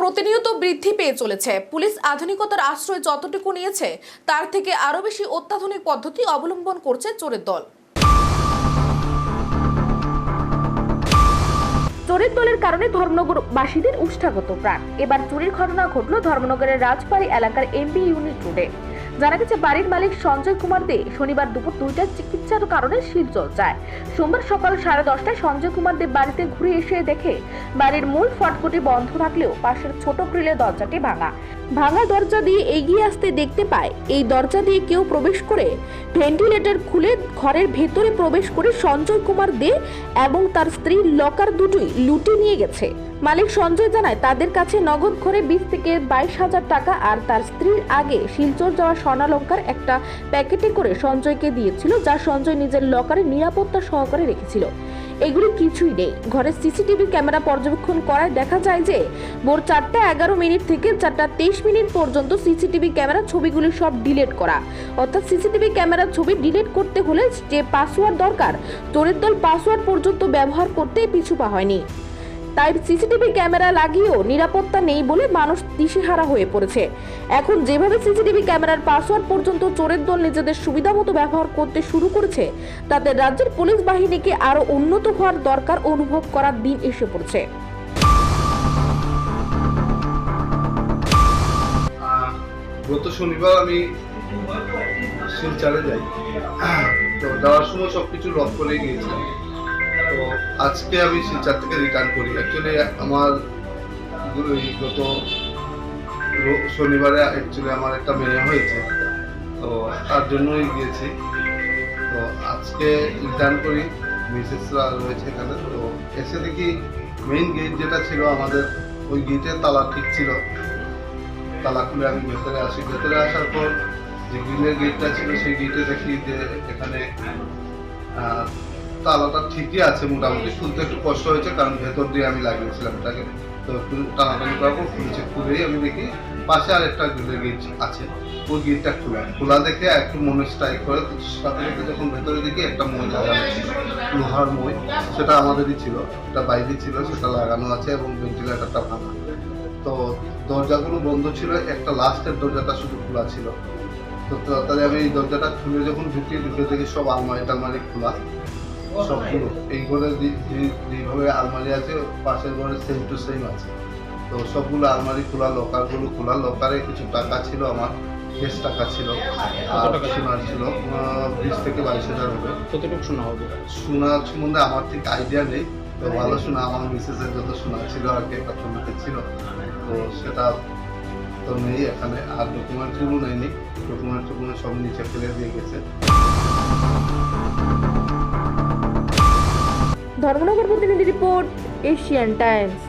প্রতিনিয়ত বৃদ্ধি পেয়ে চলেছে। পুলিশ আধুনিকতার আশ্রয় যতটুকু নিয়েছে তার থেকে আরো বেশি অত্যাধুনিক পদ্ধতি অবলম্বন করছে চোরের দল। চোরের দলের কারণে ধর্মনগরবাসীদের উষ্ঠাগত প্রাণ। এবার চুরির ঘটনা ঘটল ধর্মনগরের রাজবাড়ী এলাকার এমবি ইউনিট রোডে। জানা গেছে, বাড়ির মালিক সঞ্জয় কুমার দে শনিবার দুপুর 2টায় চিকিৎসার কারণে শিলচর যায়। সোমবার সকাল 10:30টায় সঞ্জয় কুমার দে বাড়িতে ঘুরে এসে দেখে বাড়ির মূল ফটকটি বন্ধ থাকলেও পাশের ছোট গ্রিলের দরজাটি ভাঙা দরজা দিয়ে এগিয়ে আসতে দেখতে পায় এই দরজা দিয়ে কেউ প্রবেশ করে ভেন্টিলেটর খুলে ঘরের ভেতরে প্রবেশ করে সঞ্জয় কুমার দে এবং তার স্ত্রীর লকার দুটোই লুটে নিয়ে গেছে। মালিক সঞ্জয় জানায়, তাদের কাছে নগদ করে 20 থেকে 22,000 টাকা আর তার স্ত্রীর আগে শিলচর যাওয়া স্বর্ণালঙ্কার একটা প্যাকেটে করে সঞ্জয়কে দিয়েছিল, যা সঞ্জয় নিজের লকারে নিরাপত্তা সহকারে রেখেছিল। এগুলি কিছুই নেই। ঘরের সিসিটিভি ক্যামেরা পর্যবেক্ষণ করায় দেখা যায় যে ভোর 4:11 থেকে 4:23 পর্যন্ত সিসিটিভি ক্যামেরা ছবিগুলি সব ডিলিট করা। অর্থাৎ সিসিটিভি ক্যামেরার ছবি ডিলিট করতে হলে যে পাসওয়ার্ড দরকার, চোরের দল পাসওয়ার্ড পর্যন্ত ব্যবহার করতে পিছু পা হয়নি। তাই সিসিটিভি ক্যামেরা লাগিয়েও নিরাপত্তা নেই বলে মানুষ দিশেহারা হয়ে পড়েছে। এখন যেভাবে সিসিটিভি ক্যামেরার পাসওয়ার্ড পর্যন্ত চোরের দল নিজেদের সুবিধা মতো ব্যবহার করতে শুরু করেছে, তাতে রাজ্যের পুলিশ বাহিনীকে আরো উন্নত হওয়ার দরকার অনুভব করার দিন এসে পড়ছে। গত শনিবার আমি শিলচরে যাই, তো যাওয়ার সময় সবকিছু লক করে গিয়েছিলাম। তো আজকে আমি শিলচর থেকে রিটার্ন করি। অ্যাকচুয়ালি আমার গত শনিবারে আমার একটা মেয়ে হয়েছে, তো তার জন্যই গিয়েছি। তো আজকে রিটার্ন করি, মিসেসরা রয়েছে এখানে। তো এসে দেখি মেইন গেট যেটা ছিল আমাদের, ওই গেটের তালা ঠিক ছিল। তালা খুলে আমি ভেতরে আসি। ভেতরে আসার পর যে গ্রিলের গেটটা ছিল সেই গেটে দেখি যে এখানে তালাটা ঠিকই আছে, মোটামুটি খুলতে একটু কষ্ট হয়েছে, কারণ ভেতর দিয়ে আমি লাগিয়েছিলাম এটাকে। তো একটু টানাটানি করার পর খুলেই আমি দেখি পাশে আর একটা গ্রিলের গেট আছে, ওই গেটটা খোলা দেখে একটু মনে স্ট্রাইক করে। সাথে সাথে যখন ভেতরে দেখি একটা মই লাগানো ছিল, লোহার মই, সেটা আমাদেরই ছিল, এটা বাইরে ছিল, সেটা লাগানো আছে এবং ভেন্টিলেটরটা ভাঙা। তো দরজাগুলো বন্ধ ছিল, একটা লাস্টের দরজাটা শুধু খোলা ছিল। তো তাড়াতাড়ি আমি এই দরজাটা খুলে যখন ঢুকে দেখি সব আলমারি খোলা, সবগুলো। এই ঘরে যেভাবে আলমারি আছে পাশের ঘরে সেম টু সেম আছে। তো সবগুলো আলমারি খোলা, লকারগুলো খোলা। লকারে কিছু টাকা ছিল, আমার ক্যাশ টাকা ছিল, আর সোনা ছিল 20 থেকে 22,000 হবে। কতটুকু সোনা হবে? সোনা সম্বন্ধে আমার ঠিক আইডিয়া নেই। তো ভালো সোনা, আমার মিসেসের যত সোনা ছিল আর কি একটা সোনাতে ছিল, তো সেটা তো নেই এখানে। আর ডকুমেন্টসগুলো নেয়নি, ডকুমেন্টসগুলো সব নিচে ফেলে দিয়ে গেছে। ধর্মনগর প্রতিনিধি রিপোর্ট, এশিয়ান টাইমস।